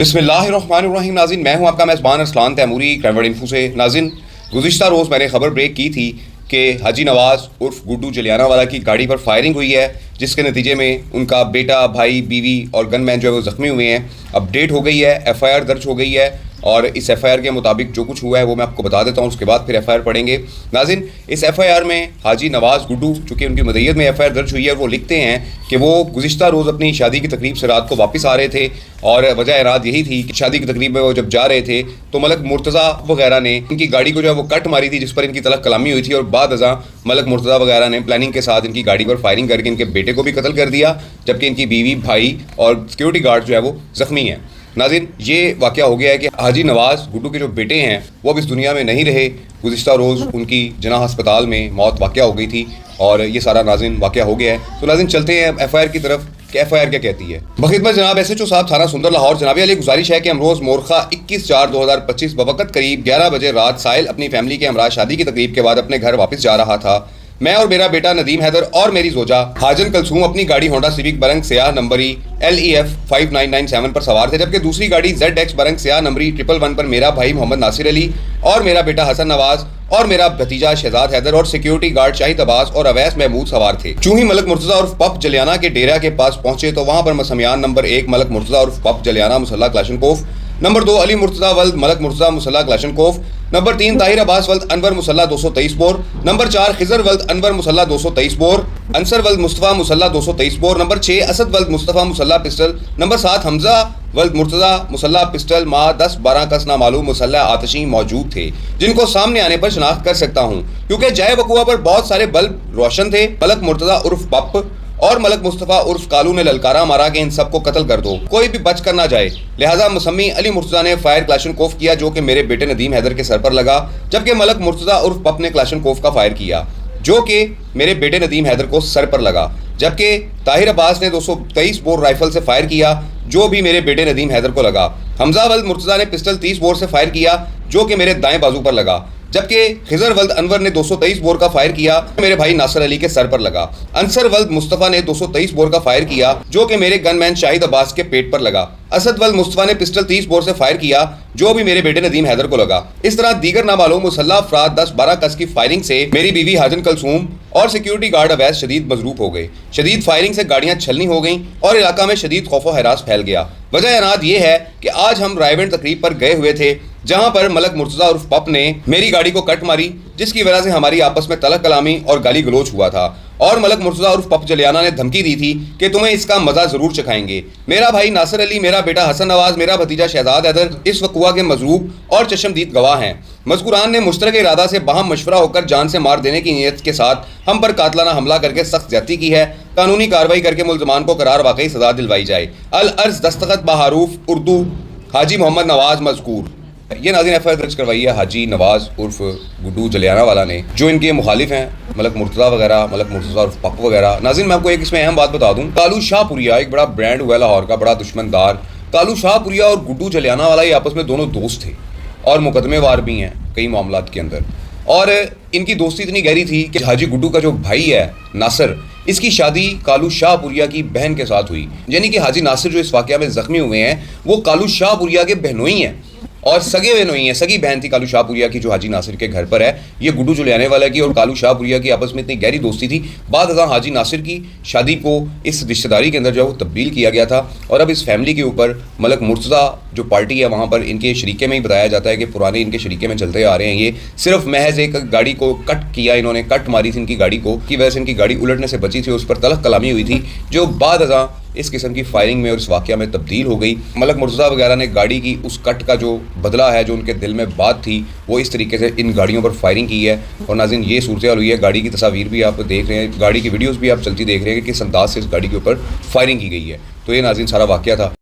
बिस्मिल्लाहिर्रहमानिर्रहीम। नाज़रीन, मैं हूं आपका मेज़बान अरसलान तैमूरी क्राइम इन्फो से। नाज़रीन, गुज़िश्ता रोज़ मैंने खबर ब्रेक की थी कि हाजी नवाज़ उर्फ गुड्डू जलियानावाला की गाड़ी पर फायरिंग हुई है, जिसके नतीजे में उनका बेटा, भाई, बीवी और गनमैन जो है वो ज़ख्मी हुए हैं। अपडेट हो गई है, FIR दर्ज हो गई है और इस FIR के मुताबिक जो कुछ हुआ है वो मैं आपको बता देता हूँ, उसके बाद फिर FIR पढ़ेंगे। नाज़रीन, इस FIR में हाजी नवाज़ गुड्डू, चूँकि उनकी मदईयत में FIR दर्ज हुई है, वो लिखते हैं कि वो गुज़िश्ता रोज़ अपनी शादी की तकरीब से रात को वापस आ रहे थे और वजह इराद यही थी कि शादी की तकरीब में वो जब जा रहे थे तो मलक मुर्तज़ा वगैरह ने इनकी गाड़ी को जो है वो कट मारी थी, जिस पर इनकी तलक कलामी हुई थी और बाद अज़ां मलक मुर्तज़ा वगैरह ने प्लानिंग के साथ इनकी गाड़ी पर फायरिंग करके इनके बेटे को भी कत्ल कर दिया, जबकि इनकी बीवी, भाई और सिक्योरिटी गार्ड जो है वो ज़ख्मी हैं। नाज़रीन, ये वाक़या हो गया है कि हाजी नवाज़ गुड्डू के जो बेटे हैं वो अब इस दुनिया में नहीं रहे। गुज़िश्ता रोज़ उनकी जनाह अस्पताल में मौत वाक़या हो गई थी और ये सारा नाज़रीन वाक़या हो गया है। तो नाज़रीन, चलते हैं FIR की तरफ कि FIR क्या कहती है। बखिदमत जनाब SHO साहब थाना सुंदर लाहौर, जनाब अली गुजारिश है कि अमरोज़ मोरखा 21/4/2025 बवक़्त करीब 11 बजे रात साहिल अपनी फैमिली के हमरा शादी की तकरीब के बाद अपने घर वापस जा रहा था। मैं और मेरा बेटा नदीम हैदर और मेरी जोजा हाजन कलसूम अपनी गाड़ी होंडा सिविक बरंग सियाह नंबरी LEF 5997 पर सवार थे, जबकि दूसरी गाड़ी ZX बरंग सियाह नंबरी 111 पर मेरा भाई मोहम्मद नासिर अली और मेरा बेटा हसन नवाज और मेरा भतीजा शहजाद हैदर और सिक्योरिटी गार्ड शाहिद अब्बास और अवैस महमूद सवार थे। चूँ ही मलक मुर्तज़ा उर्फ पप जलियाना के डेरा के पास पहुंचे तो वहां पर मसमियान नंबर 1 मलक मुर्तज़ा उर्फ पप जलियाना मुसल्ला क्लाशनकोफ, नंबर 2 अली मुर्तज़ा वल्द मलक मुर्तज़ा मुसल्ला क्लाशनकोफ, नंबर 3 ताहिर अब्बास वल्द अनवर मुसल्ला 223 बोर, नंबर 4 खिजर वल्द अनवर मुसल्ला 223 बोर, अंसर वल्द मुस्तफ़ा मुसल्ला 223 बोर, नंबर 6 असद वल्द मुस्तफ़ा मुसल्ला पिस्टल, नंबर 7 हमजा वल्द मुर्तज़ा मुसल्ला पिस्टल मा 10-12 कस नामालूम मुसल्ला आतशी मौजूद थे, जिनको सामने आने पर शनाख्त कर सकता हूँ क्योंकि जाए वक़ुआ पर बहुत सारे बल्ब रोशन थे। मलक मुर्तज़ा उर्फ पप और मलक मुस्तफ़ा उर्फ कालू ने ललकारा मारा कि इन सबको कत्ल कर दो, कोई भी बच कर ना जाए। लिहाजा मुसम्मी अली मुर्तज़ा ने फायर क्लाशनकोफ किया जो कि मेरे बेटे नदीम हैदर के सर पर लगा, जबकि मलक मुर्तज़ा उर्फ पप ने क्लाशनकोफ का फायर किया जो कि मेरे बेटे नदीम हैदर को सर पर लगा, जबकि ताहिर अब्बास ने 223 बोर राइफल से फायर किया जो भी मेरे बेटे नदीम हैदर को लगा। हमजा वल्द मुर्तज़ा ने पिस्टल 30 बोर से फायर किया जो कि मेरे दाएं बाजू पर लगा, जबकि खिजर वल्द अनवर ने 223 बोर का फायर किया मेरे भाई नासिर अली के सर पर लगा। अंसर वल्द मुस्तफ़ा ने 223 बोर का फायर किया जो कि मेरे गनमैन शाहिद अब्बास के पेट पर लगा। असद वल्द मुस्तफ़ा ने पिस्टल 30 बोर से फायर किया जो भी मेरे बेटे नदीम हैदर को लगा। इस तरह दीगर नामालूम मुसल्ला अफराद 10-12 कस की फायरिंग से मेरी बीवी हाजन कलसूम और सिक्योरिटी गार्ड अवैस शदीद मजरूफ हो गए। शदीद फायरिंग से गाड़ियां छलनी हो गईं और इलाका में शदीद खौफो हरास फैल गया। वजह एनाद ये है कि आज हम रायवेंड तकरीब पर गए हुए थे जहां पर मलक मुर्तज़ा उर्फ पप ने मेरी गाड़ी को कट मारी, जिसकी वजह से हमारी आपस में तलक कलामी और गाली गलोच हुआ था और मलक मुर्तज़ा उर्फ पप जलियाना ने धमकी दी थी कि तुम्हें इसका मजा जरूर चखाएंगे। मेरा भाई नासिर अली, मेरा बेटा हसन नवाज, मेरा भतीजा शहजाद हैदर इस वक़ुआ के मजरूब और चशमदीद गवाह हैं। मज़कूरान ने मुश्तरक इरादा से बाहम मशवरा होकर जान से मार देने की नीयत के साथ हम पर कातलाना हमला करके सख्त ज्यादती की है। कानूनी कार्रवाई करके मुल्ज़मान को करार वाकई सजा दिलवाई जाए। अल अर्ज दस्तखत बहारूफ उर्दू हाजी मोहम्मद नवाज मज़कूर। ये नाज़रीन FIR दर्ज करवाई है हाजी नवाज़ उर्फ गुड्डू जलियानावाला ने, जो इनके मुखालिफ हैं मलक मुर्तज़ा वगैरह, मलक मुर्तज़ा उर्फ पप वगैरह। नाज़रीन, मैं आपको एक इसमें अहम बात बता दूं, कालू शाहपुरिया एक बड़ा ब्रांड हुआ लाहौर का, बड़ा दुश्मनदार। कालू शाहपुरिया और गुड्डू जलियानावाला ये आपस में दोनों दोस्त थे और मुकदमेवार भी हैं कई मामलात के अंदर। और इनकी दोस्ती इतनी गहरी थी कि हाजी गुड्डू का जो भाई है नासिर, इसकी शादी कालू शाहपुरिया की बहन के साथ हुई, यानी कि हाजी नासिर जो इस वाक़या में ज़ख्मी हुए हैं वो कालू शाहपुरिया के बहनोई हैं और सगे बहनोई हैं। सगी बहन थी कालू शाहपुरिया की जो हाजी नासिर के घर पर है। ये गुड्डू जलियानावाला की और कालू शाहपुरिया की आपस में इतनी गहरी दोस्ती थी, बाद अज़ां हाजी नासिर की शादी को इस रिश्तेदारी के अंदर जो है वो तब्दील किया गया था और अब इस फैमिली के ऊपर मलक मुर्तज़ा जो पार्टी है वहाँ पर इनके शरीके में ही बताया जाता है कि पुराने इनके शरीके में चलते आ रहे हैं। ये सिर्फ महज एक गाड़ी को कट किया, इन्होंने कट मारी थी इनकी गाड़ी को, की वजह से इनकी गाड़ी उलटने से बची थी, उस पर तलक कलामी हुई थी जो बाद अज़ां इस किस्म की फायरिंग में और इस वाक़या में तब्दील हो गई। मलक मुर्तज़ा वगैरह ने गाड़ी की उस कट का जो बदला है, जो उनके दिल में बात थी, वो इस तरीके से इन गाड़ियों पर फायरिंग की है। और नाज़रीन, ये सूरत हाल हुई है। गाड़ी की तस्वीर भी आप देख रहे हैं, गाड़ी की वीडियोज़ भी आप चलती देख रहे हैं कि किस अंदाज से इस गाड़ी के ऊपर फायरिंग की गई है। तो ये नाज़रीन सारा वाक़या था।